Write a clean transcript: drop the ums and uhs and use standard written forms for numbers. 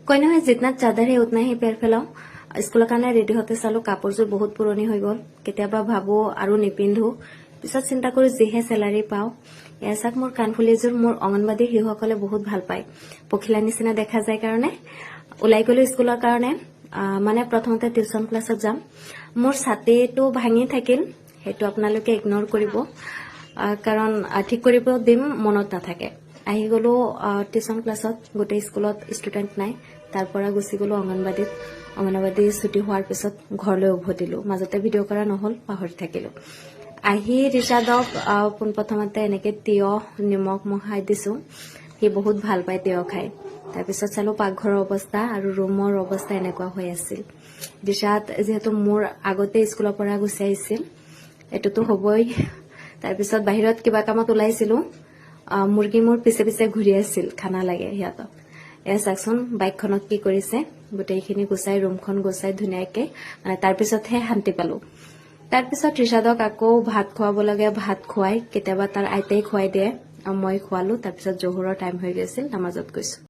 কই নহয় जितना चादर है उतना ही पैर फैलाओ স্কুলৰ কাৰণে ৰেডি হতে চালো কাপোৰযোৰ বহুত পুৰণি হৈ গল কেতিয়াবা ভাবো আৰু নিপিন্ধো পিছত চিন্তা কৰি যেহে চেলাৰী পাও এসাক মোৰ কানফুলিযোৰ মোৰ অঙ্গনবাদী শিশুসকলে বহুত ভাল পায় পখিলা নিচিনা দেখা যায় কাৰণে ওলাই গলো স্কুলৰ কাৰণে মানে প্ৰথমতে টিউচন ক্লাছত যাম মোৰ ছাতিটো ভাঙি থাকিল হেতু আপোনালোকে ইগনোৰ কৰিব কাৰণ ঠিক কৰিব দিম মনত নাথাকে আহি গলো টিউচন ক্লাছত গোটেই স্কুলত ষ্টুডেন্ট নাই তাৰ পৰা গুছি গলো অঙ্গনবাদী ছুটি হোৱাৰ পিছত ঘৰলৈ উভতিলো মাজতে ভিডিঅ' কৰা নহল পাহৰি থাকিলো আহি ৰিচাদক পোনপ্ৰথমতে এনেকে তিয়হ নিমখ মহাই দিছো সি বহুত ভাল পায় তিয়হ খাই তাৰ পিছত চালো পাকঘৰৰ অৱস্থা আৰু ৰুমৰ অৱস্থা এনেকুৱা হৈ আছিল ৰিচাদ যেহেতু মোৰ আগতে স্কুলৰ পৰা গুছি আহিছিল এটোতো হবই তাৰ পিছত বাহিৰত কিবা কামত ওলাইছিলো মুৰ্গী মোৰ পিছে পিছে ঘূৰি আছিল খানা লাগে হিয়াতক চাকচোন বাইকখনক কি কৰিছে গোটেইখিনি গুছাই ৰুমখন গুছাই ধুনীয়াকে মানে তাৰ পিছতহে শান্তি পালো তাৰ পিছত ৰিচাদক আকৌ ভাত খুৱাব লাগে ভাত খুৱাই কেতিয়াবা তাৰ আইতাই খুৱাই দিয়ে মই খুৱালো তাৰ পিছত জোহৰৰ টাইম হৈ গৈছিল নামাজত গৈছো